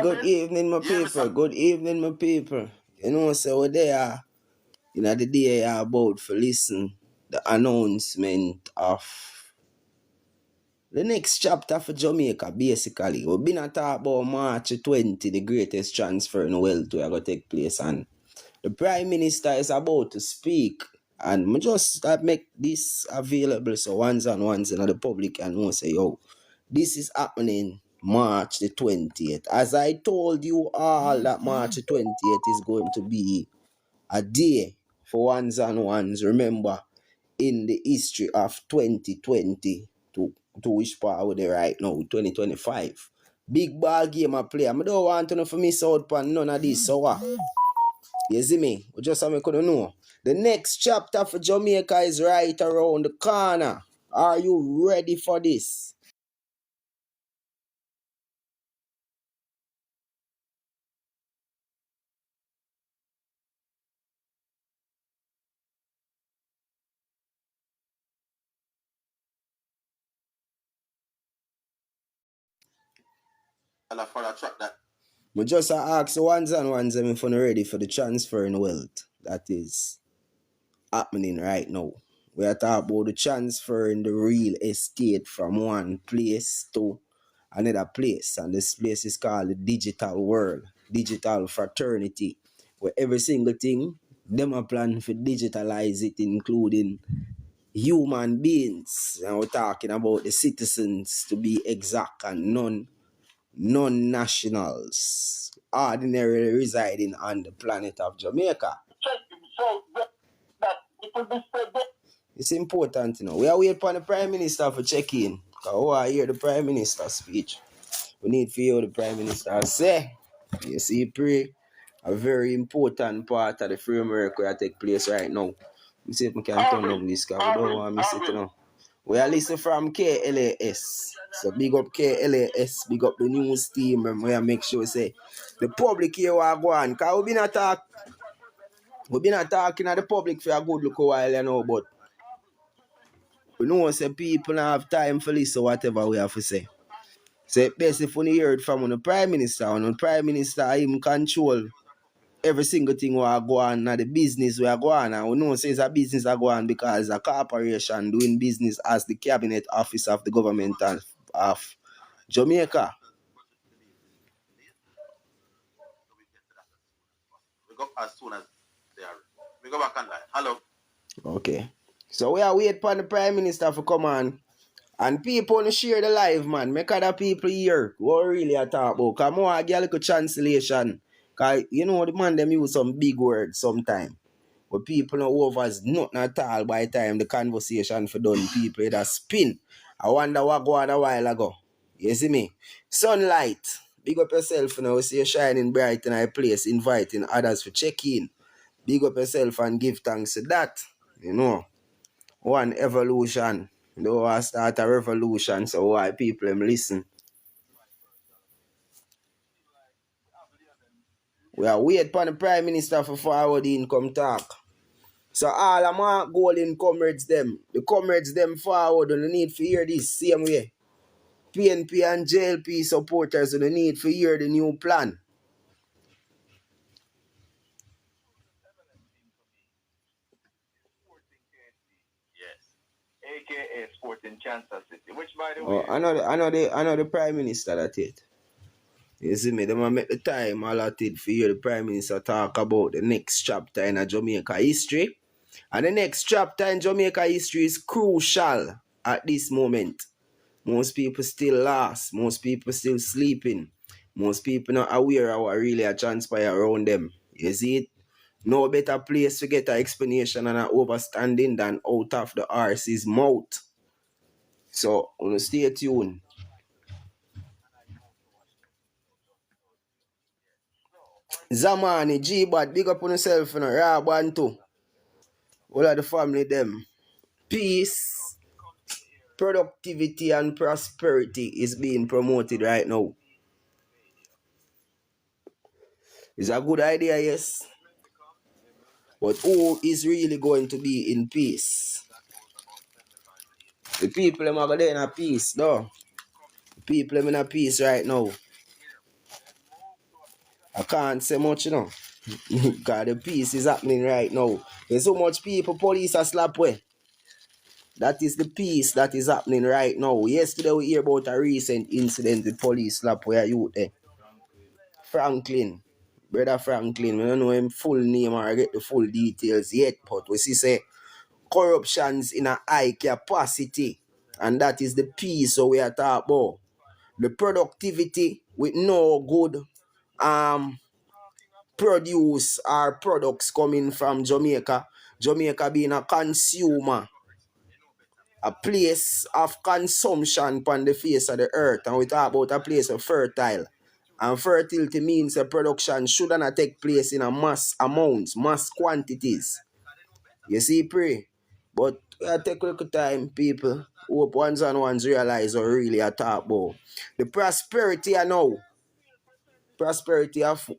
good evening, my people. Good evening, my people. You know, so we're there. You know, the day are about for listen the announcement of the next chapter for Jamaica, basically. We've been talking about March 20, the greatest transfer in wealth will going to take place. And the Prime Minister is about to speak. And we just make this available so ones and ones in the public and know say, yo, this is happening March the 20th. As I told you all that March the 20th is going to be a day for ones and ones. Remember, in the history of 2020 to which part with it right now, 2025. Big ball game I play. I don't want to know for miss out on none of this. So what? You see me? Just so I could know. The next chapter for Jamaica is right around the corner. Are you ready for this? For a track that. We just ask ones and ones if you're ready for the transfer in wealth that is happening right now. We are talking about the transfer in the real estate from one place to another place. And this place is called the digital world, digital fraternity, where every single thing, them are planning to digitalize it, including human beings. And we're talking about the citizens to be exact and non-nationals, ordinarily residing on the planet of Jamaica. It's important, you know. We are waiting for the Prime Minister for check-in. Because I hear the Prime Minister speech. We need to hear what the Prime Minister say. You see, pray. A very important part of the framework will take place right now. Let me see if I can turn on this because we don't want to miss it, you know. We are listening from KLAS. So big up KLAS, big up the news team, and we make sure say the public here will go on. Because we've been talking at the public for a good look a while, you know, but we know say people don't have time for listen whatever we have to say. So it's best if we hear it from the Prime Minister, and the Prime Minister him control every single thing we are going on, the business we are going on. And we know say it's a business are going on because it's a corporation doing business as the cabinet office of the government of Jamaica. We go as soon as they are. We go back on line. Hello. Okay. So we are waiting for the Prime Minister to come on. And people share the live, man. Make other people hear what really I talk about. Because more I get a little translation. Because you know the man them use some big words sometimes. But people know overs nothing at all by the time the conversation for done. People that spin. I wonder what go on a while ago. You see me? Sunlight. Big up yourself now. See you shining bright in a place, inviting others to check in. Big up yourself and give thanks to that. You know. One evolution. Don't want to start a revolution, so why people them listen. We are waiting for the Prime Minister for forward income talk. So all of my golden comrades them, the comrades them forward, and the need to hear this same way. PNP and JLP supporters, and the need to hear the new plan. AKA Sporting Kansas City, which by the way... I know the Prime Minister that it. You see me, they might make the time allotted for you, the Prime Minister, talk about the next chapter in a Jamaica history. And the next chapter in Jamaica history is crucial at this moment. Most people still lost. Most people still sleeping. Most people not aware of what really transpire around them. You see it? No better place to get an explanation and an overstanding than out of the RC's mouth. So, stay tuned. Zamani, G-Bad, big up on yourself, you know, Raban too. All of the family them. Peace, productivity and prosperity is being promoted right now. It's a good idea, yes. But who is really going to be in peace? The people them are going in a peace, no. The people them in a peace right now. I can't say much, you know. Because the peace is happening right now. There's so much people, police are slap way. That is the peace that is happening right now. Yesterday we hear about a recent incident with police slap where you there. Franklin. Brother Franklin. We don't know him full name or get the full details yet. But we see say corruptions in a high capacity. And that is the peace so we are talking about. The productivity with no good produce or products coming from Jamaica. Jamaica being a consumer, a place of consumption upon the face of the earth. And we talk about a place of fertile. And fertility means a production should not take place in a mass amounts, mass quantities. You see, pray. But take a little time, people. Hope ones and ones realize or really a talk about. The prosperity I know. Prosperity of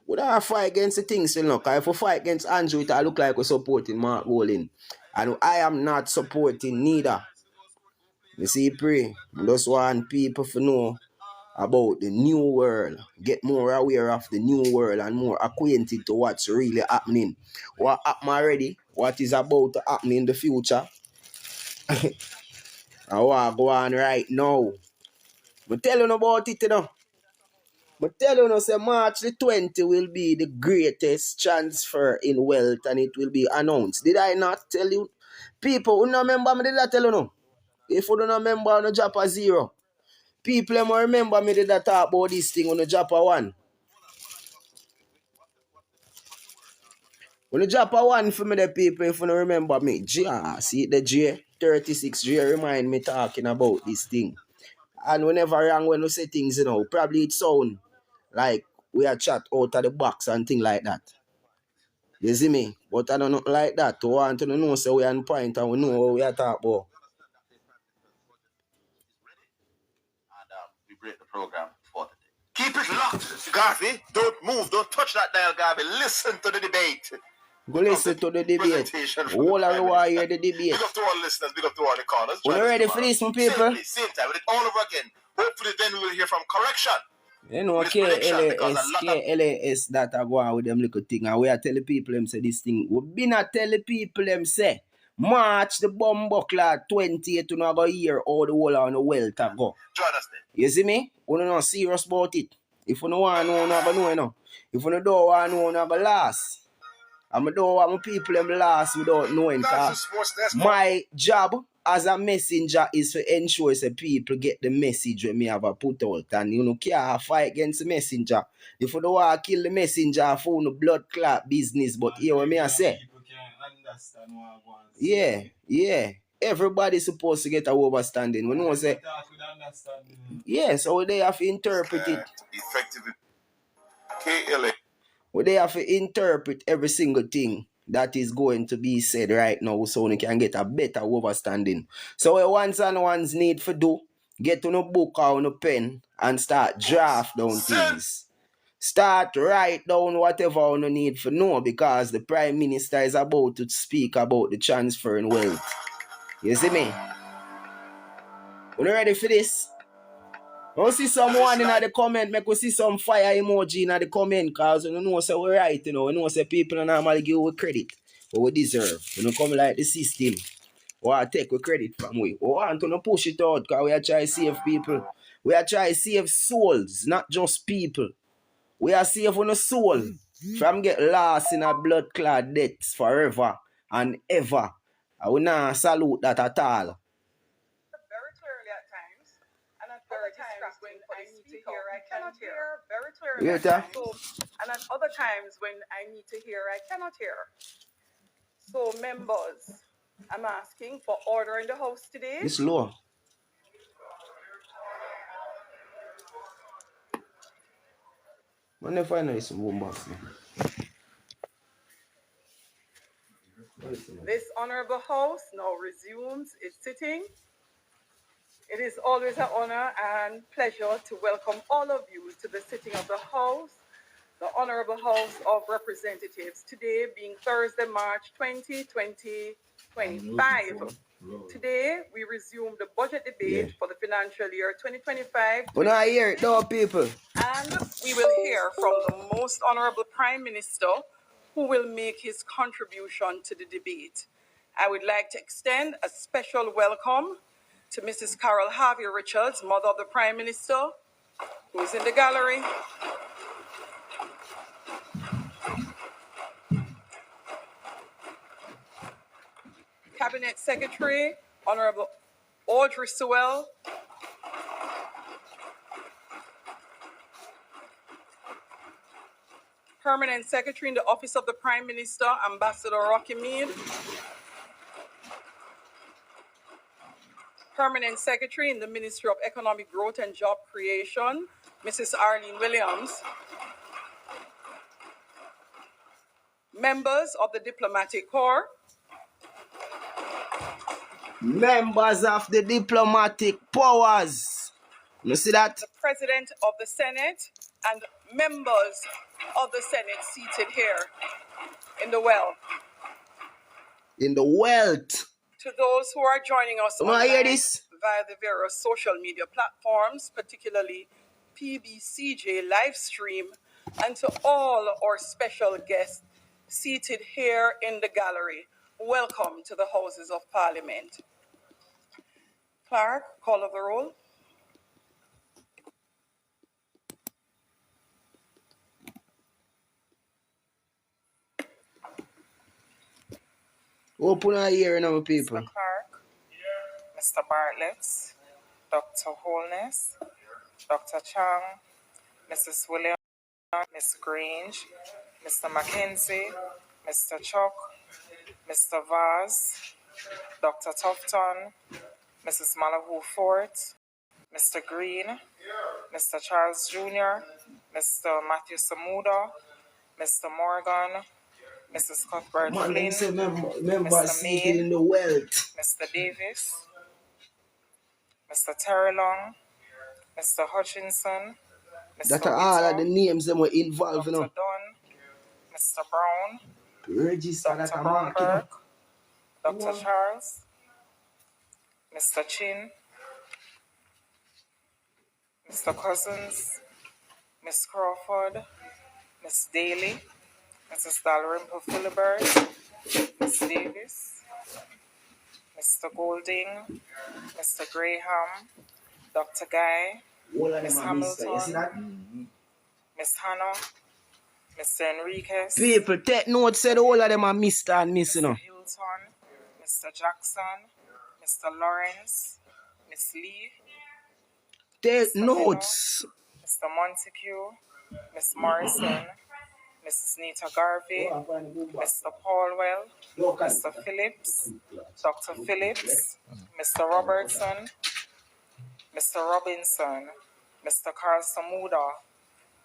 we don't fight against the things, you know. Because if we fight against Andrew, it look like we're supporting Mark Rowling. And I am not supporting neither. You see, pray. I just want people to know about the new world. Get more aware of the new world and more acquainted to what's really happening. What happened already, what is about to happen in the future. And what go on right now. I tell you about it, you know. But tell you, say March the 20th will be the greatest transfer in wealth and it will be announced. Did I not tell you? People who don't remember me, did I tell you no? If you don't remember, on the drop a zero. People who remember me, did I talk about this thing on the drop a one? On the drop a one for me, the people, if you don't remember me. See the J, 36J remind me talking about this thing. And whenever wrong when we say things, you know, probably it sound like we are chat out of the box and thing like that. You see me? But I don't know like that. We want to know so we are on point and we know what we are talking about. And we break the program for today. Keep it locked, Garvey. Don't move. Don't touch that dial, Garvey. Listen to the debate. Go listen to the debate. All I want to hear the debate. Big up to all listeners. Big up to all the callers. We're ready for this, my people. Same time. With it all over again. Hopefully then we will hear from correction. You know, KLAS that are going with them little thing. And we are telling people them say this thing. We been not telling people them say March the bomb buckler 28 to not go hear all the whole on the wealth to go. Join us then. You see me? We don't know serious about it. If you don't want to know, not going to know, you know. If you don't want to know, not going to last. And I don't want my people them last without knowing. My job as a messenger is to ensure that people get the message when me have a put out. And you know, can't fight against the messenger. If you don't want to kill the messenger for no blood clot business, but here what me I say. Yeah. Everybody's supposed to get a understanding. We know say. Yeah, so they have to interpret it. Effectively. KLA. Well, they have to interpret every single thing that is going to be said right now so we can get a better understanding. So what ones and ones need to do, get on a book or on a pen and start draft down things. Start write down whatever you need to know because the Prime Minister is about to speak about the transfer in wealth. You see me? You ready for this? I see someone in the comment, make we see some fire emoji in the comment because you know say we right, you know. We know say people normally give we credit what we deserve. You know, come like the system. We take we credit from we. We want to push it out because we are trying to save people. We are trying to save souls, not just people. We are saving a soul from get lost in a blood clot deaths forever and ever. I will not salute that at all. Very clearly at times, and at other times when I need to hear, I cannot hear very clearly. And at other times when I need to hear, I cannot hear. So, members, I'm asking for order in the house today. It's low. When they find this boom box. This honorable house now resumes its sitting. It is always an honor and pleasure to welcome all of you to the sitting of the House, the Honorable House of Representatives, today being Thursday, March 20, 2025. Today, we resume the budget debate for the financial year 2025. When I hear it, though, people. And we will hear hear from the Most Honorable Prime Minister, who will make his contribution to the debate. I would like to extend a special welcome to Mrs. Carol Harvey Richards, mother of the Prime Minister, who is in the gallery. Cabinet Secretary, Honorable Audrey Sewell. Permanent Secretary in the Office of the Prime Minister, Ambassador Rocky Mead. Permanent Secretary in the Ministry of Economic Growth and Job Creation, Mrs. Arlene Williams. Members of the Diplomatic Corps. Members of the diplomatic powers. You see that? The President of the Senate and members of the Senate seated here in the well. In the wealth. To those who are joining us online via the various social media platforms, particularly PBCJ live stream, and to all our special guests seated here in the gallery, welcome to the Houses of Parliament. Clerk, call of the roll. Open our ear now, people. Mr. Clark, Mr. Bartlett, Dr. Holness, Dr. Chang, Mrs. Williams, Ms. Grange, Mr. Mackenzie, Mr. Chuck, Mr. Vaz, Dr. Tufton, Mrs. Malahoo Fort, Mr. Green, Mr. Charles Jr., Mr. Matthew Samuda, Mr. Morgan, Mrs. Cuthbert Flynn, Mr. Main, in the wealth. Mr. Davis, Mr. Terry Long, Mr. Hutchinson, Mr. That are all of the names that were involved, Dr. you know. Dunn, Mr. Brown, Register that Dr. a mark, you Bromberg, know. Dr. Charles, Mr. Chin, Mr. Cousins, Miss Crawford, Miss Daly, Mrs. Dalrymple Philibert, Miss Davis, Mr. Golding, Mr. Graham, Dr. Guy, Miss Hamilton, Miss Hannah, Mr. Enriquez, People, take note, said all of them are Mr. and Miss, you know. Mr. Hilton, Mr. Jackson, Mr. Lawrence, Miss Lee, Take Mr. notes. Miller, Mr. Montague, Miss Morrison, Mrs. Nita Garvey, Mr. Paulwell, Mr. Phillips, Dr. Phillips, Mr. Robertson, Mr. Robinson, Mr. Carl Samuda,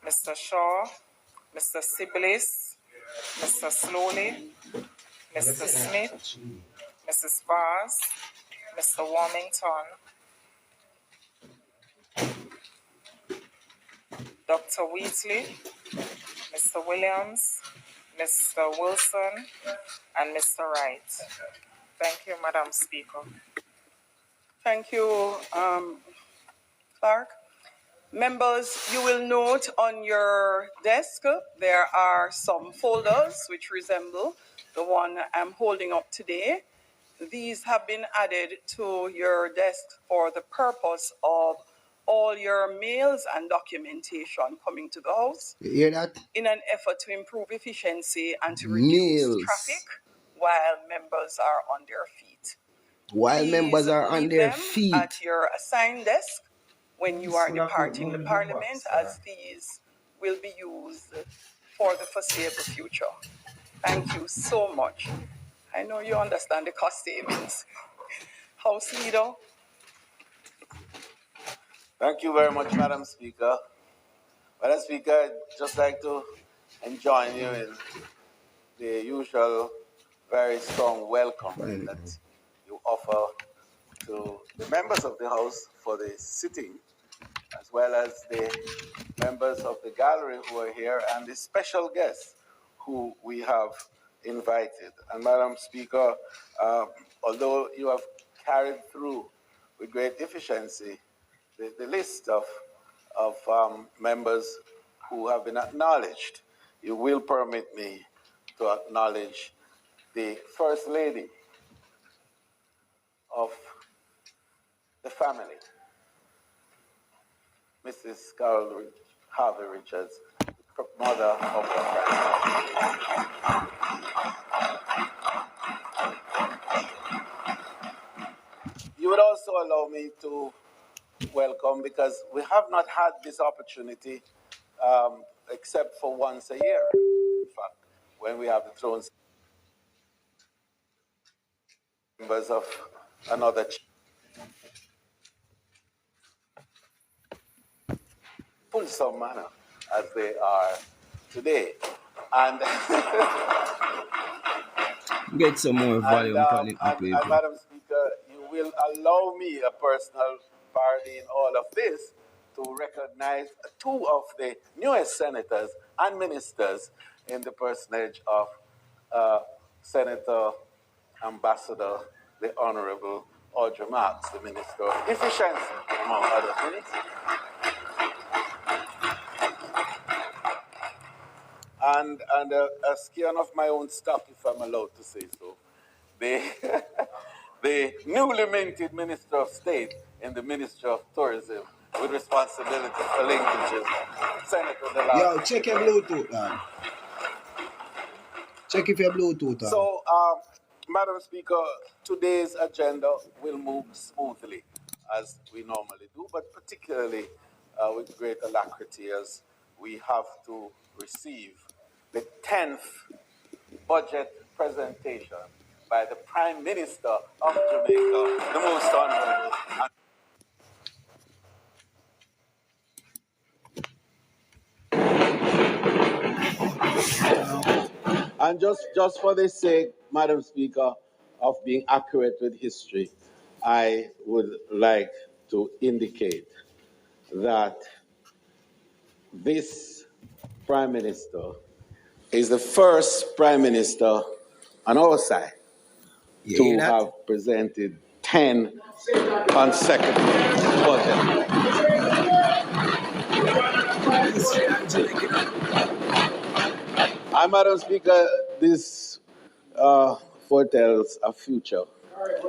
Mr. Shaw, Mr. Siblis, Mr. Slowly, Mr. Smith, Mrs. Vaz, Mr. Warmington, Dr. Wheatley, Mr. Williams, Mr. Wilson, and Mr. Wright. Thank you, Madam Speaker. Thank you, Clark. Members, you will note on your desk there are some folders which resemble the one I'm holding up today. These have been added to your desk for the purpose of all your mails and documentation coming to the House. You hear that? In an effort to improve efficiency and to reduce traffic while members are on their feet. While Please members are on leave their them feet. at your assigned desk when you are departing the Parliament, as these will be used for the foreseeable future. Thank you so much. I know you understand the cost savings. House Leader. Thank you very much, Madam Speaker. Madam Speaker, I'd just like to join you in the usual very strong welcome that you offer to the members of the House for the sitting, as well as the members of the gallery who are here and the special guests who we have invited. And Madam Speaker, although you have carried through with great efficiency the list of members who have been acknowledged, you will permit me to acknowledge the First Lady of the family, Mrs. Carol Harvey Richards, mother of the family. You would also allow me to welcome, because we have not had this opportunity except for once a year, in fact, when we have the thrones members of another fulsome manner as they are today. And Get some more volume on it, my and people. Madam Speaker, you will allow me a personal parody in all of this to recognize two of the newest senators and ministers in the personage of Senator Ambassador, the Honorable Audrey Marks, the Minister of Efficiency, among other things. And a scan of my own stuff, if I'm allowed to say so. The, the newly minted Minister of State in the Ministry of Tourism with responsibility for linkages, Senator DeLong. Yo, check your Bluetooth, man. Check if your Bluetooth on. So, Madam Speaker, today's agenda will move smoothly as we normally do, but particularly with great alacrity as we have to receive the 10th budget presentation by the Prime Minister of Jamaica, the most honorable. And just for the sake, Madam Speaker, of being accurate with history, I would like to indicate that this Prime Minister is the first Prime Minister on our side to have presented 10 consecutive budgets. Madam Speaker, this foretells a future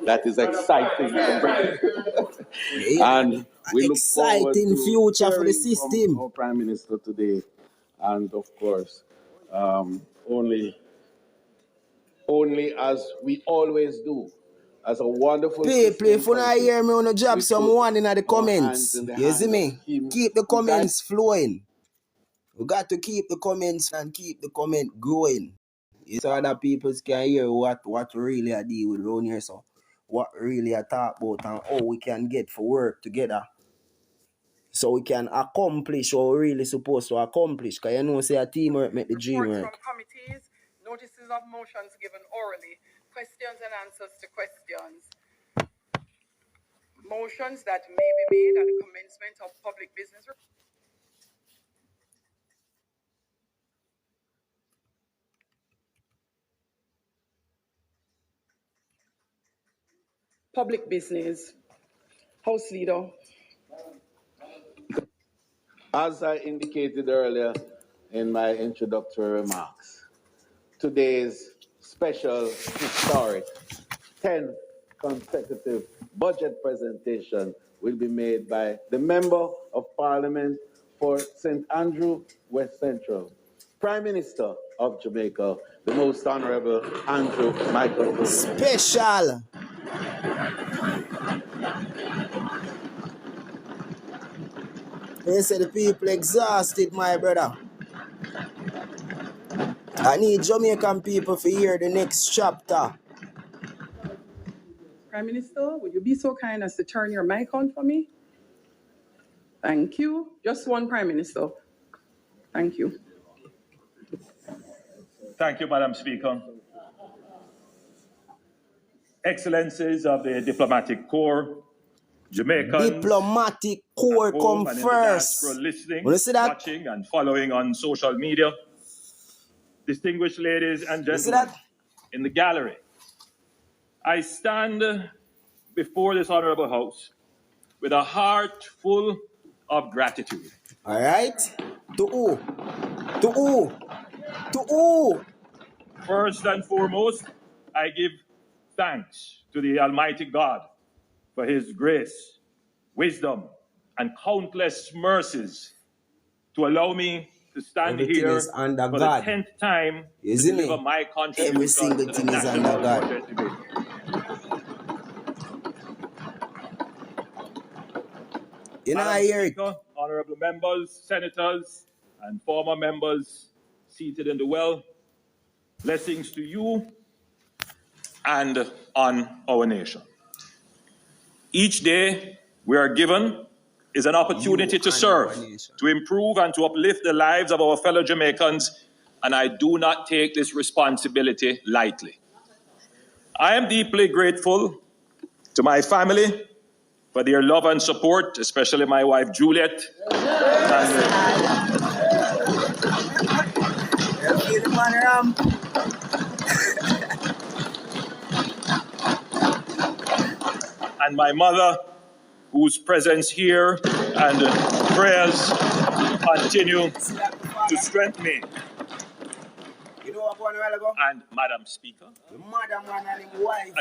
that is exciting. And we look forward to future for the hearing system. from our Prime Minister today, and of course, only as we always do, as a wonderful People, if you not country, hear me, on the drop we someone in the put our comments. hands in the You see hands of me? him Keep the who guides. comments flowing. We got to keep the comments and keep the comment growing. So other people can hear what really I deal with around here. So what really I talk about and how we can get for work together. So we can accomplish what we're really supposed to accomplish. Because you know, say a teamwork make the dream Reports work. from committees, notices of motions given orally, questions and answers to questions, motions that may be made at the commencement of public business. Public business. House Leader. As I indicated earlier in my introductory remarks, today's special, historic, 10th consecutive budget presentation will be made by the Member of Parliament for St. Andrew, West Central, Prime Minister of Jamaica, the Most Honorable Andrew Michael. Special. They say the people exhausted, my brother. I need Jamaican people to hear the next chapter. Prime Minister, would you be so kind as to turn your mic on for me? Thank you. Just one Prime Minister. Thank you. Thank you, Madam Speaker. Excellencies of the diplomatic corps, Jamaicans, Diplomatic corps come first. Listening, that? watching, and following on social media, distinguished ladies and gentlemen in the gallery, I stand before this honorable house with a heart full of gratitude. All right. To who? To who? To who? First and foremost, I give thanks to the Almighty God for his grace, wisdom, and countless mercies to allow me to stand Everything here is under for God. the 10th time You to see deliver me? my Every contribution single to the thing is under national God. protest debate. You know, Madam I hear it. Speaker, honorable members, senators, and former members seated in the well, blessings to you and on our nation. Each day we are given is an opportunity to serve, to improve, and to uplift the lives of our fellow Jamaicans, and I do not take this responsibility lightly. I am deeply grateful to my family for their love and support, especially my wife Juliet, and my mother, whose presence here and prayers continue to strengthen me. And Madam Speaker,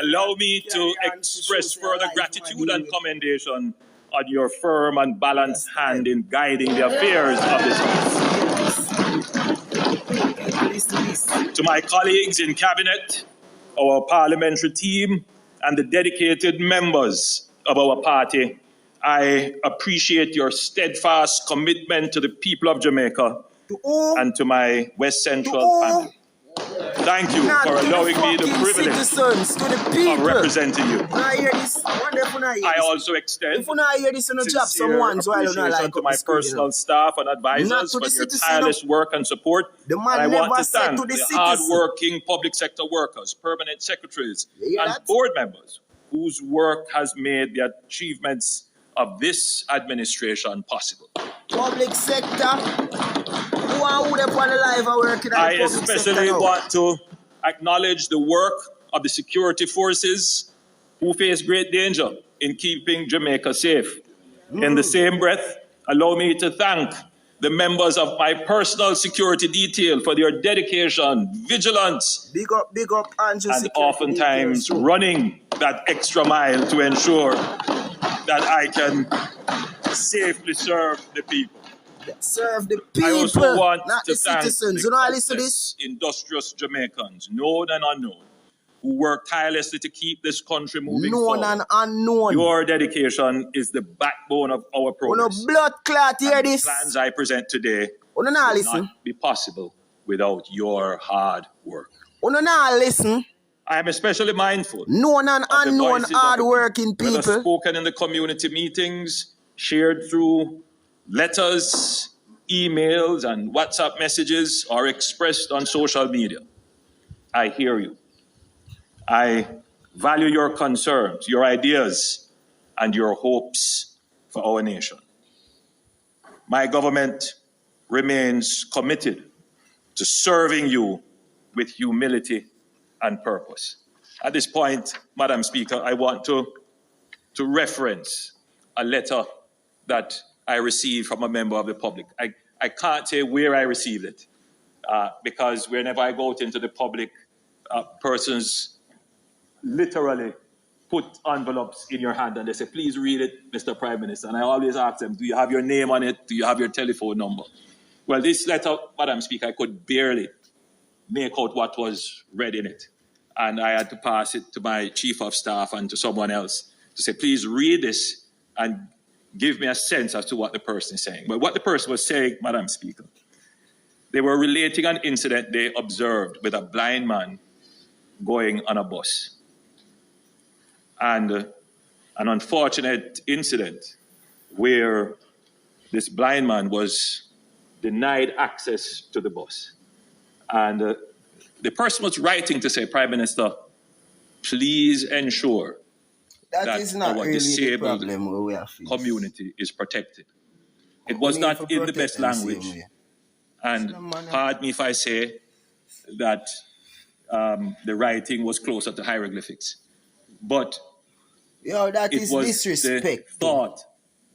allow me to express further gratitude and commendation on your firm and balanced hand in guiding the affairs of this House. To my colleagues in Cabinet, our parliamentary team, and the dedicated members of our party, I appreciate your steadfast commitment to the people of Jamaica and to my West Central family. Thank you for allowing me the privilege of representing you. I also extend sincere appreciation to my personal staff and advisors for their tireless work and support. And I want to thank the hard-working public sector workers, permanent secretaries, and board members whose work has made the achievements of this administration possible. Public sector. I especially want to acknowledge the work of the security forces who face great danger in keeping Jamaica safe. In the same breath, allow me to thank the members of my personal security detail for their dedication, vigilance, big up, and oftentimes running that extra mile to ensure that I can safely serve the people. Serve the people, I also want not to the thank citizens. the countless industrious Jamaicans, known and unknown, who work tirelessly to keep this country moving forward. Known and unknown. Your dedication is the backbone of our progress. Blood clot, hear this. The plans I present today will not be possible without your hard work. Listen. I am especially mindful known and unknown hard-working people, whether spoken in the community meetings, shared through letters, emails, and WhatsApp messages, or expressed on social media. I hear you. I value your concerns, your ideas, and your hopes for our nation. My government remains committed to serving you with humility and purpose. At this point, Madam Speaker, I want to reference a letter that I received from a member of the public. I can't say where I received it because whenever I go out into the public, persons literally put envelopes in your hand and they say, please read it, Mr. Prime Minister. And I always ask them, do you have your name on it? Do you have your telephone number? Well, this letter, Madam Speaker, I could barely make out what was read in it. And I had to pass it to my chief of staff and to someone else to say, please read this and give me a sense as to what the person is saying. But what the person was saying, Madam Speaker, they were relating an incident they observed with a blind man going on a bus. And an unfortunate incident where this blind man was denied access to the bus. And the person was writing to say, Prime Minister, please ensure that is not our really disabled community is protected. It was not in the best language. And pardon me if I say that the writing was closer to hieroglyphics. But that it is was disrespect. The thought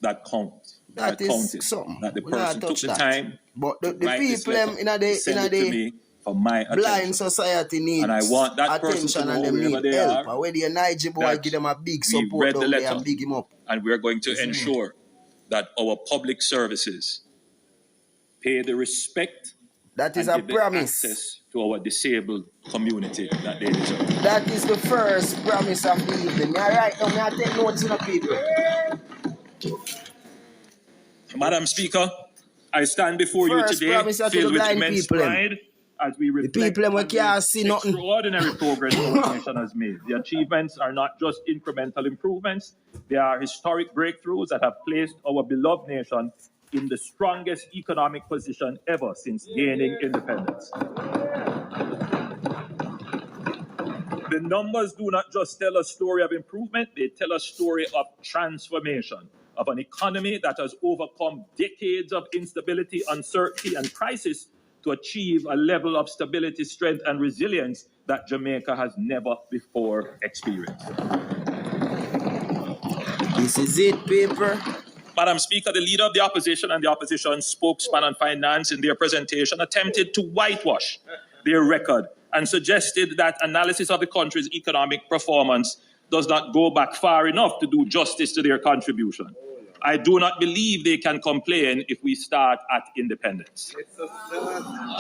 that counts. That is counted something. that the We not person took touch the that. time But to the write this people letter, in the send it to me for my blind attention. society And I needs want that person to attention know, and them wherever need they help. are, And where the Niger boy that give them a big we support read the down there letter and big him up. and we're going to ensure that our public services pay the respect That is and a give the promise. access to our disabled community that they deserve. That is the first promise of the evening. Me right now, me I take notes in the people. Madam Speaker, I stand before you First today promise to the filled with blind immense people. pride as we The reflect people on we can't see the nothing. extraordinary progress our nation has made. The achievements are not just incremental improvements, they are historic breakthroughs that have placed our beloved nation in the strongest economic position ever since gaining independence. The numbers do not just tell a story of improvement, they tell a story of transformation, of an economy that has overcome decades of instability, uncertainty, and crisis to achieve a level of stability, strength, and resilience that Jamaica has never before experienced. This is it, people. Madam Speaker, the Leader of the Opposition and the Opposition spokesman on finance in their presentation attempted to whitewash their record and suggested that analysis of the country's economic performance does not go back far enough to do justice to their contribution. I do not believe they can complain if we start at independence.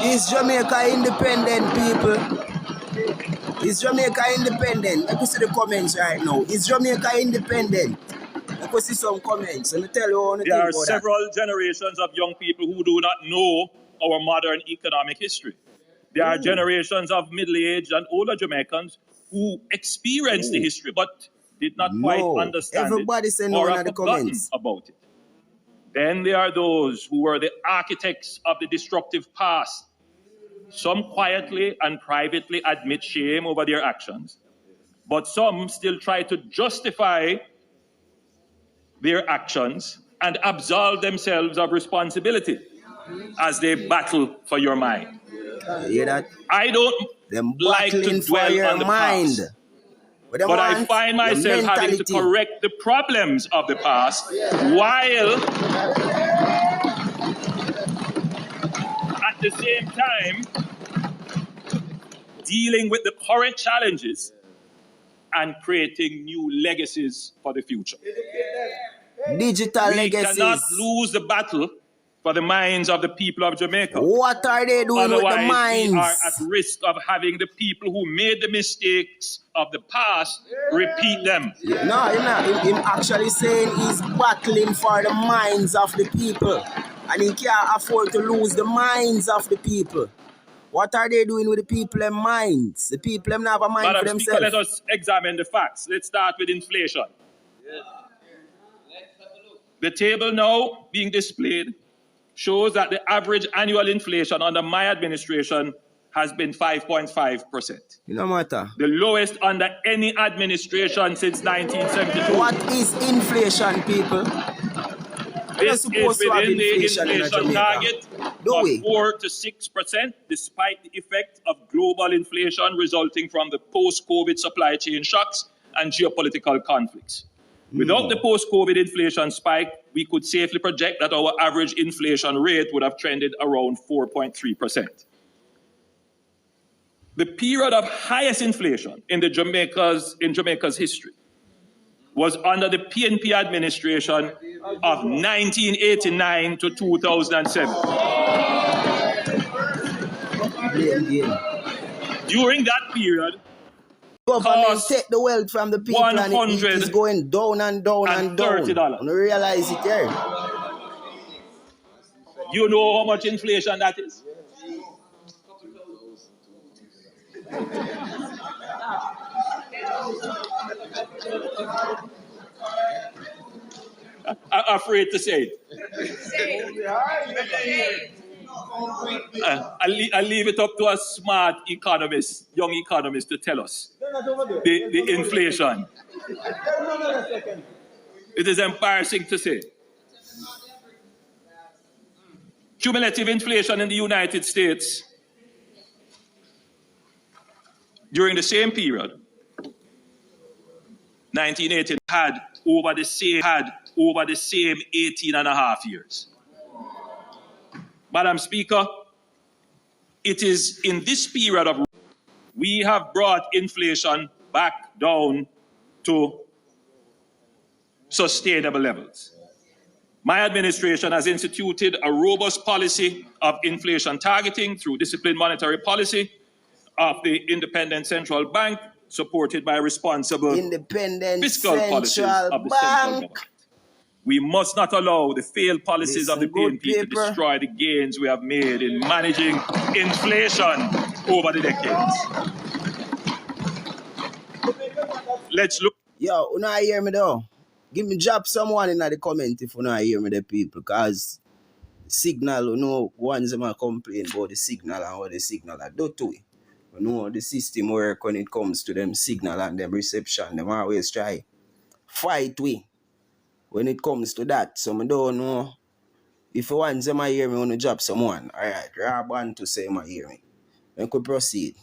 Is Jamaica independent, people? Is Jamaica independent? Let me see the comments right now. Is Jamaica independent? Let me see some comments. Let me tell you what I think There are about several generations of young people who do not know our modern economic history. There are generations of middle-aged and older Jamaicans who experienced the history but did not quite understand Everybody it say no or in have the forgotten comments. about it. Then there are those who were the architects of the destructive past. Some quietly and privately admit shame over their actions, but some still try to justify their actions and absolve themselves of responsibility as they battle for your mind. You hear that? I don't Them like to battling for dwell your on the mind. past, What they but I want? find Your myself having to mentality. correct the problems of the past while at the same time dealing with the current challenges and creating new legacies for the future. Digital We legacies. cannot lose the battle for the minds of the people of Jamaica. What are they doing with the Otherwise, we are minds? at risk of having the people who made the mistakes of the past repeat them. No, him actually saying he's battling for the minds of the people. And he can't afford to lose the minds of the people. What are they doing with the people and minds? The people them not have a mind Madam for Speaker, themselves. let us examine the facts. Let's start with inflation. The table now being displayed shows that the average annual inflation under my administration has been 5.5%. It no matter. The lowest under any administration since 1972. What is inflation, people? This is within the inflation target of 4 to 6%, despite the effect of global inflation resulting from the post-COVID supply chain shocks and geopolitical conflicts. Without the post-COVID inflation spike, we could safely project that our average inflation rate would have trended around 4.3%. The period of highest inflation in Jamaica's history was under the PNP administration of 1989 to 2007. During that period, government take the wealth from the people and it is going down and down and down. $130. You realize it here. Do you know how much inflation that is? I'm afraid to say it. I'll leave it up to a smart economist, young economist, to tell us the inflation. It is embarrassing to say. Cumulative inflation in the United States during the same period, 1980, had over the over the same 18 and a half years. Madam Speaker, it is in this period of we have brought inflation back down to sustainable levels. My administration has instituted a robust policy of inflation targeting through disciplined monetary policy of the independent central bank, supported by responsible fiscal policies of the central government. We must not allow the failed policies of the PNP to destroy the gains we have made in managing inflation over the decades. Let's look. Yo, you not hear me though? Give me drop someone in the comment if you not hear me, the people, because signal, you know, ones them complain about the signal and what the signal I do to it. You know the system work when it comes to them signal and them reception. Them always try fight we when it comes to that. So I don't know if you want them hear me, I want to drop someone. Alright, grab one to say I hear me. I could proceed.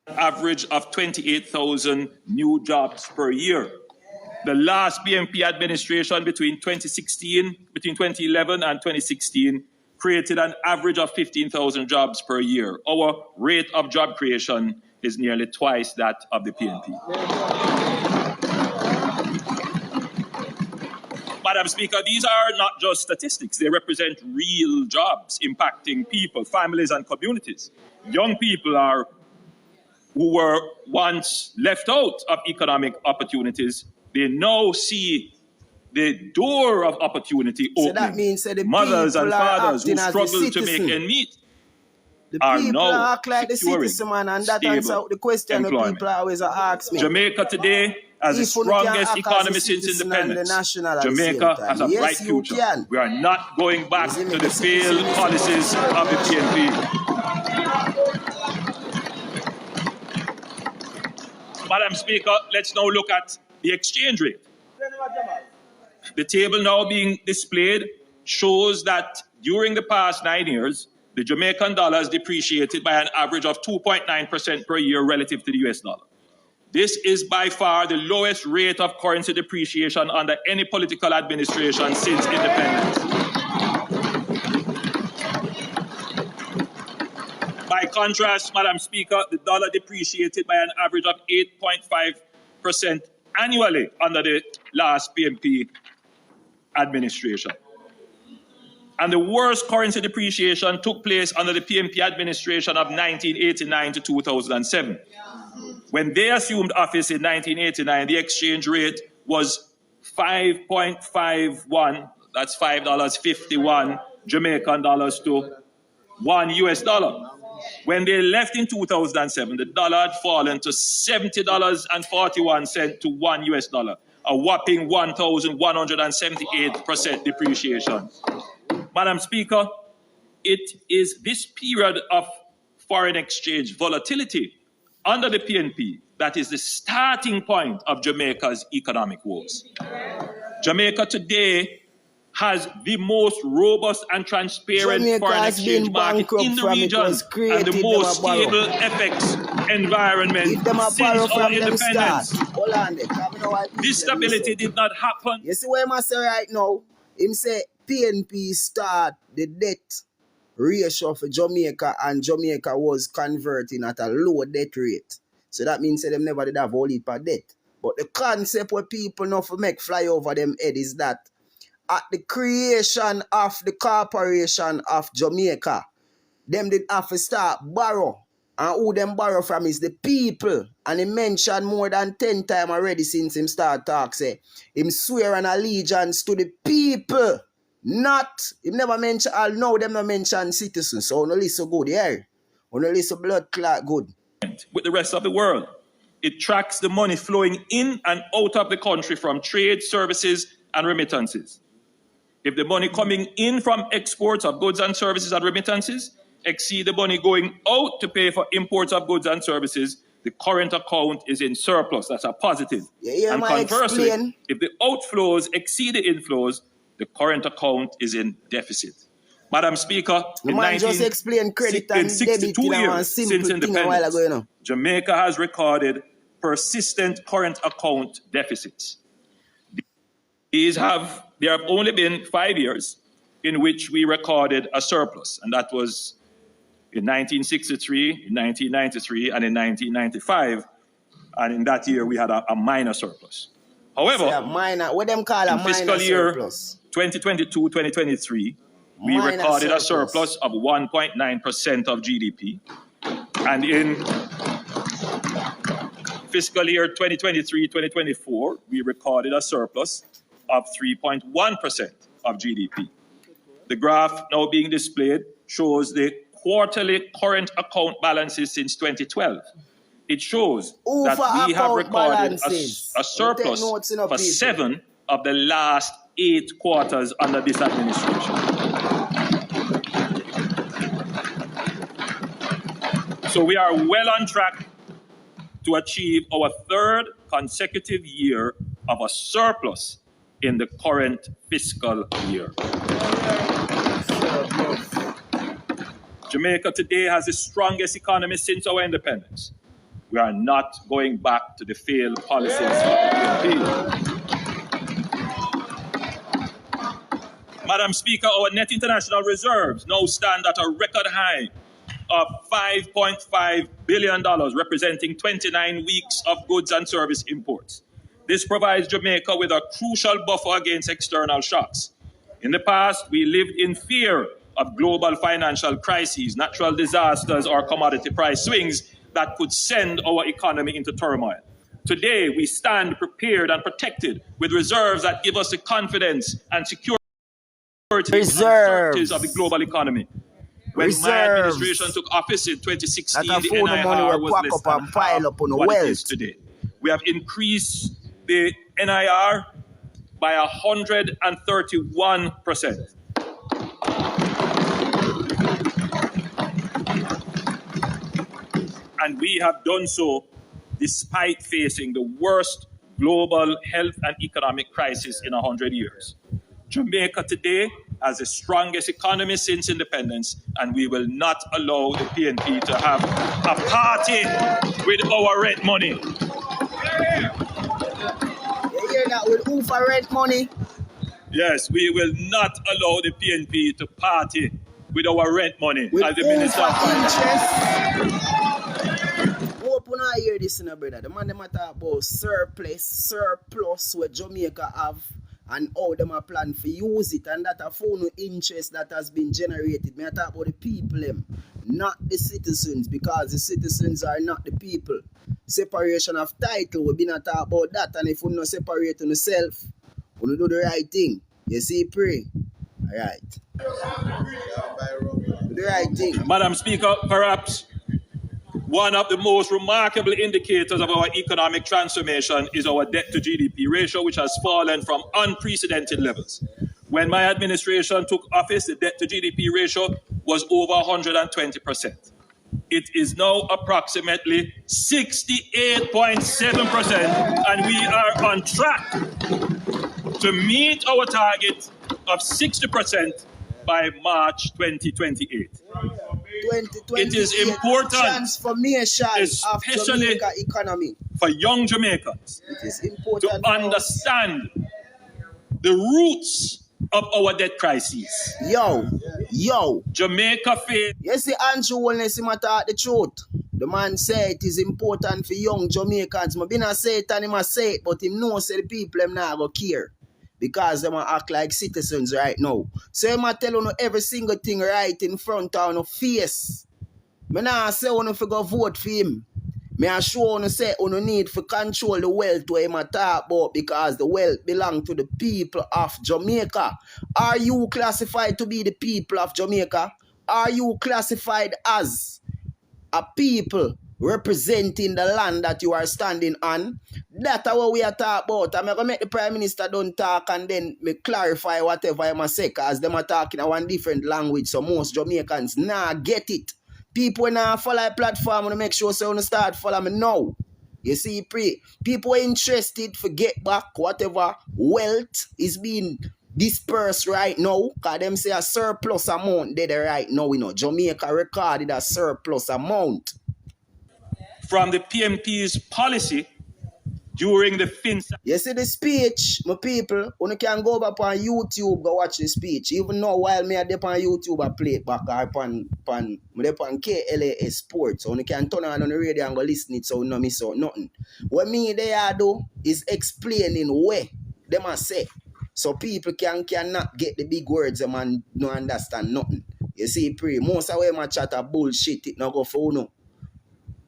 Average of 28,000 new jobs per year. The last BNP administration between 2011 and 2016 created an average of 15,000 jobs per year. Our rate of job creation is nearly twice that of the PNP. Madam Speaker, these are not just statistics. They represent real jobs impacting people, families, and communities. Young people who were once left out of economic opportunities, they now see the door of opportunity open. So that means that the mothers and fathers who struggle to make ends meet are now act like the citizen, man, and that answers the question that people always ask me. Jamaica today has the strongest economy since independence. Jamaica has a bright future. We are not going back to the failed policies of the PNP. Madam Speaker, let's now look at the exchange rate. The table now being displayed shows that during the past 9 years, the Jamaican dollar has depreciated by an average of 2.9% per year relative to the US dollar. This is by far the lowest rate of currency depreciation under any political administration since independence. By contrast, Madam Speaker, the dollar depreciated by an average of 8.5% annually under the last PNP administration. And the worst currency depreciation took place under the PNP administration of 1989 to 2007. When they assumed office in 1989, the exchange rate was 5.51, that's $5.51 Jamaican dollars to $1 US. When they left in 2007, the dollar had fallen to $70.41 to $1 US, a whopping 1,178% depreciation. Madam Speaker, it is this period of foreign exchange volatility under the PNP that is the starting point of Jamaica's economic woes. Jamaica today has the most robust and transparent foreign exchange market in the region and the most stable FX environment since our independence. This stability did not happen. You see what I say right now? Him say PNP start the debt ratio for Jamaica, and Jamaica was converting at a low debt rate. So that means that them never did have all heap of debt. But the concept where people know for make fly over them head is that at the creation of the corporation of Jamaica, them did have to start borrow. And who them borrow from is the people. And he mentioned more than 10 times already since him start talk, say, him swear an allegiance to the people. Not, him never mention, I'll know them not mention citizens. So no listen good, yeah. No listen blood clot good. With the rest of the world, it tracks the money flowing in and out of the country from trade, services, and remittances. If the money coming in from exports of goods and services and remittances exceed the money going out to pay for imports of goods and services, the current account is in surplus. That's a positive. And conversely, if the outflows exceed the inflows, the current account is in deficit. Madam Speaker, The man just explained credit and debit 62 in a years simple since thing a while independence, ago, you know. Jamaica has recorded persistent current account deficits. There have only been 5 years in which we recorded a surplus, and that was in 1963, in 1993, and in 1995. And in that year, we had a minor surplus. However, what them call a in minor fiscal year surplus? 2022-2023, we Minor recorded surplus. a surplus of 1.9% of GDP. And in fiscal year 2023-2024, we recorded a surplus of 3.1% of GDP. The graph now being displayed shows the quarterly current account balances since 2012. It shows that we have recorded a surplus for 7 of the last 8 quarters under this administration. So we are well on track to achieve our 3rd consecutive year of a surplus in the current fiscal year. Jamaica today has the strongest economy since our independence. We are not going back to the failed policies of the PNP. Madam Speaker, our net international reserves now stand at a record high of $5.5 billion, representing 29 weeks of goods and service imports. This provides Jamaica with a crucial buffer against external shocks. In the past, we lived in fear of global financial crises, natural disasters, or commodity price swings that could send our economy into turmoil. Today, we stand prepared and protected with reserves that give us the confidence and security uncertainties of the global economy. When my administration took office in 2016, the NIR was less than half what it is today. We have increased the NIR by 131%. And we have done so despite facing the worst global health and economic crisis in 100 years. Jamaica today has the strongest economy since independence, and we will not allow the PNP to have a party with our rent money. You hear that? With who for rent money? Yes, we will not allow the PNP to party with our rent money with as the Minister of Finance. Hope you not hear this, brother. The man them talk about surplus what Jamaica have, and how them a plan for use it, and that a phone interest that has been generated. Me I talk about the people them, not the citizens, because the citizens are not the people. Separation of title, we been a talk about that, and if we not separate on yourself, we do the right thing. You see, pray. Alright. Do the right thing. Madam Speaker, perhaps one of the most remarkable indicators of our economic transformation is our debt to GDP ratio, which has fallen from unprecedented levels. When my administration took office, the debt to GDP ratio was over 120%. It is now approximately 68.7%, and we are on track to meet our target of 60% by March 2028. It is important, transformation of Jamaica economy, for young Jamaicans to understand the roots of our debt crisis. Yo, Jamaica failed. You see, Andrew Wellness him talk the truth. The man say it is important for young Jamaicans. I been a say it and him a say it, but him know say the people them not go care, because them act like citizens right now. So him a tell you every single thing right in front of your face. Me nah say you fi go vote for him. Me a show you say you need to control the wealth where him a talk about, because the wealth belong to the people of Jamaica. Are you classified to be the people of Jamaica? Are you classified as a people representing the land that you are standing on? That's what we are talking about. I'm going to make the Prime Minister don't talk and then me clarify whatever I must say, because them are talking a one different language, so most Jamaicans nah get it. People now follow a platform to make sure so you start follow me now. You see, people are interested to get back whatever wealth is being disperse right now, because them say a surplus amount there right now, you know. Jamaica recorded a surplus amount. From the PMP's policy during the FinSAC. You see the speech, my people, you can go back on YouTube, go watch the speech. Even now, while me are on YouTube, I play it back or on KLAS Sports. So you can turn on the radio and go listen it so you no miss out nothing. What me they are do is explaining where them a say. So people cannot get the big words them and no understand nothing. You see, pre most of them chat a bullshit, it not go for no.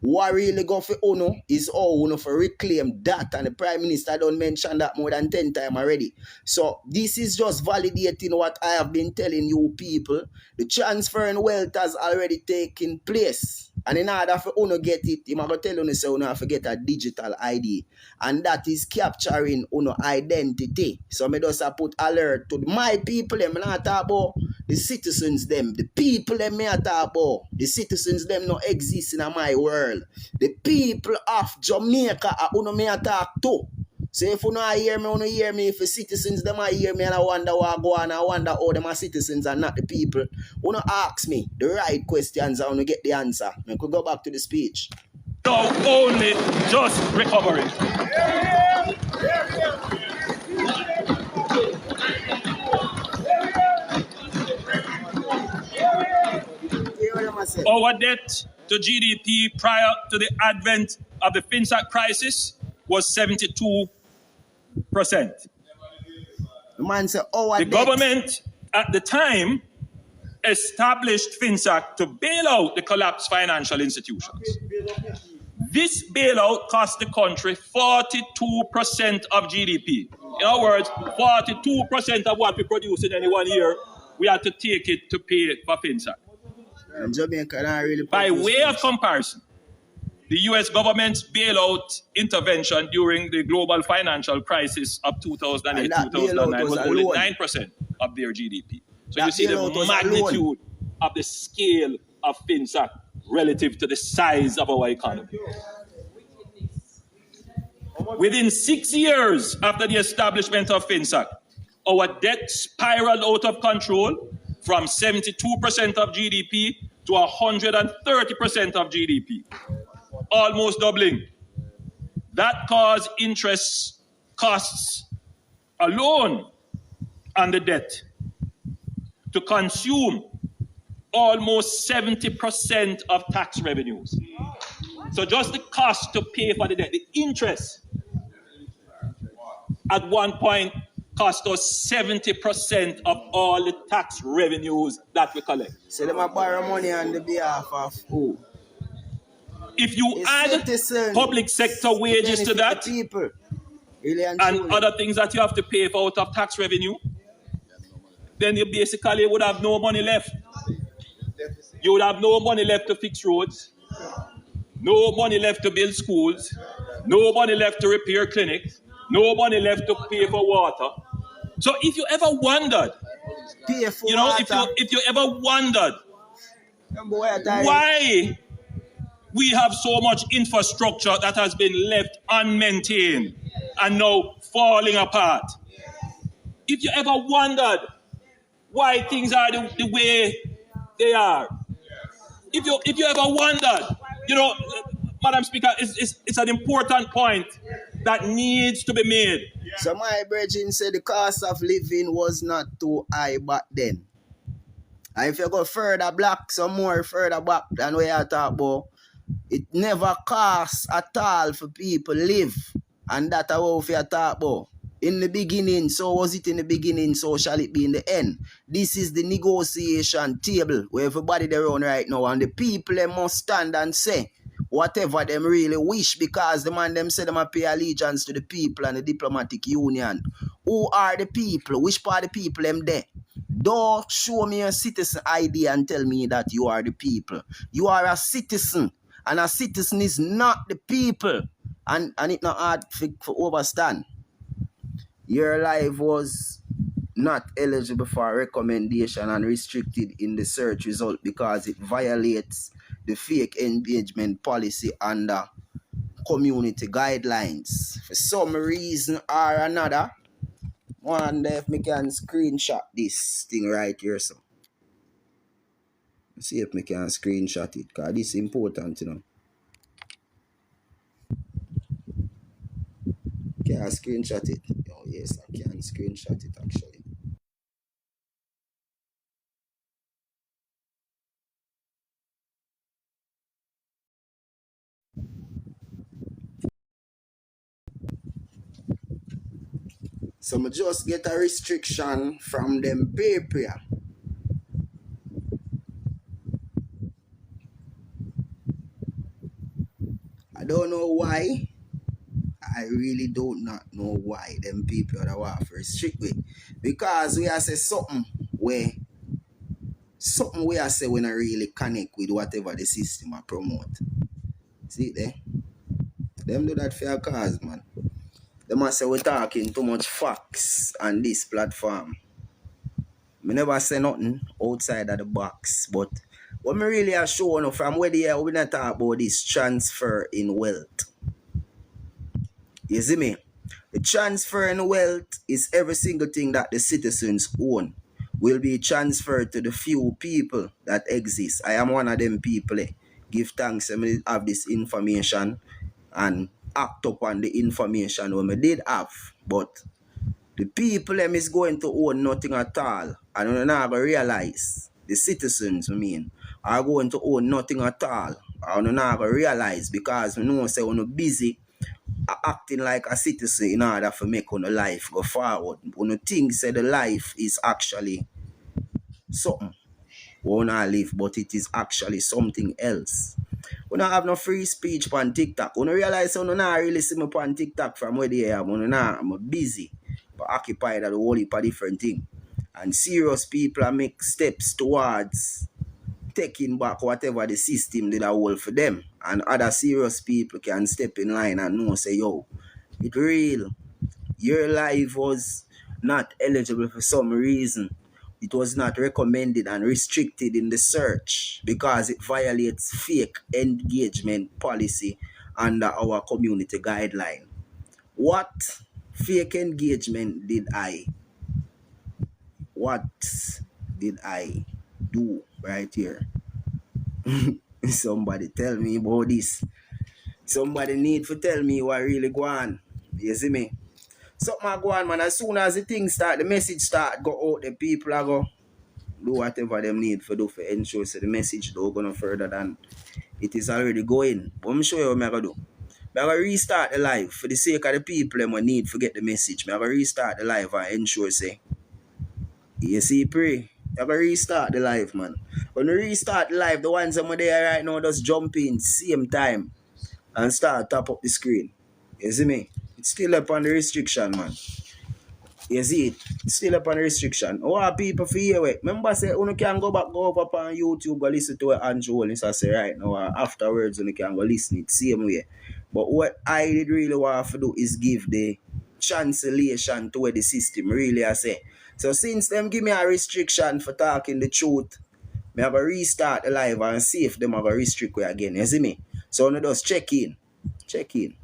What really go for Uno is all Uno for reclaim that, and the Prime Minister don't mention that more than 10 times already. So this is just validating what I have been telling you people. The transfer in wealth has already taken place. And in order for Uno get it, I'm going to tell Uno say Uno have to get a digital ID. And that is capturing Uno identity. So I just put alert to my people, I'm not talk about the citizens them. The people them me talk about. The citizens them no exist in my world. The people of Jamaica are Uno me talk to. So if you not hear me, if the citizens them hear me and I wonder what go on, I wonder how them are citizens and not the people. You not ask me the right questions and you get the answer. I could go back to the speech. No, only just recovering. Our debt to GDP prior to the advent of the FinSAC crisis was 72%. The man said, the government at the time established FinSAC to bail out the collapsed financial institutions. This bailout cost the country 42% of GDP. In other words, 42% of what we produce in any 1 year, we had to take it to pay for FinSAC. By way of comparison, the US government's bailout intervention during the global financial crisis of 2008-2009 was only 9% of their GDP. So you see the magnitude of the scale of FinSAC relative to the size of our economy. Within 6 years after the establishment of FinSAC, our debt spiraled out of control from 72% of GDP to 130% of GDP, almost doubling. That caused interest costs alone on the debt to consume almost 70% of tax revenues. So just the cost to pay for the debt, the interest at one point cost us 70% of all the tax revenues that we collect. So they borrow money on the behalf of who? If you add public sector wages to that, people, really and other things that you have to pay for out of tax revenue, then you basically would have no money left. You would have no money left to fix roads, no money left to build schools, no money left to repair clinics, no money left to pay for water. So if you ever wondered, if you ever wondered why we have so much infrastructure that has been left unmaintained and now falling apart, if you ever wondered why things are the way they are, if you ever wondered, Madam Speaker, it's an important point that needs to be made. So my brethren said the cost of living was not too high back then. And if you go further back, some more further back than where I talk about, it never costs at all for people live. And that's what we talk about. In the beginning, so was it in the beginning, so shall it be in the end. This is the negotiation table where everybody there on right now, and the people they must stand and say whatever them really wish, because the man them say them pay allegiance to the people and the diplomatic union. Who are the people? Which part of the people them there? Don't show me a citizen ID and tell me that you are the people. You are a citizen, and a citizen is not the people. And it's not hard for overstand. Your life was not eligible for recommendation and restricted in the search result because it violates the fake engagement policy under community guidelines. For some reason or another, Wonder if me can screenshot this thing right here, so. See if me can screenshot it, because this is important, you know. Can I screenshot it? Oh, yes, I can screenshot it actually. So I just get a restriction from them paper. I don't know why. I really do not know why them people that want to restrict me. Because we are say something we are say when I really connect with whatever the system I promote. See it there? Them do that for a cause, man. They must say we're talking too much facts on this platform. Me never say nothing outside of the box, but what me really are showing from where they are, we not talk about this transfer in wealth. You see me? The transfer in wealth is every single thing that the citizens own will be transferred to the few people that exist. I am one of them people. Give thanks I have this information and act upon the information when I did have. But the people them is going to own nothing at all. And you're not going to realize, the citizens, are going to own nothing at all. And you're not going to realize because we know say we're busy acting like a citizen in order to make your life go forward. When you think say the life is actually something we wanna live, but it is actually something else. We don't have no free speech on TikTok. We don't realize we don't really see me on TikTok from where they are. I'm busy, but occupied at a whole heap of different things. And serious people make steps towards taking back whatever the system did a hold for them. And other serious people can step in line and know say, yo, it real. Your life was not eligible for some reason. It was not recommended and restricted in the search because it violates fake engagement policy under our community guideline. What fake engagement what did I do right here? Somebody tell me about this. Somebody need to tell me what really go on. You see me? Something go on, man. As soon as the thing start, the message start go out, the people are go do whatever them need to do for ensure so the message don't go no further than it is already going. But I'm show you what I'm going to do. I'm going to restart the live for the sake of the people them need to get the message. I'm going to restart the live and ensure say, you see, pray. I'm going to restart the live, man. When you restart the live, the ones that are there right now just jump in same time and start top up the screen. You see me? It's still up on the restriction, man. You see it? It's still up on the restriction. What people for hear it? Remember say you can go up on YouTube, go listen to what Andrew Hollis say right now. Afterwards you can go listen it same way. But what I did really want to do is give the cancellation to where the system really I say. So since them give me a restriction for talking the truth, I have to restart the live and see if them have a restrict me again. You see me? So I just check in. Check in.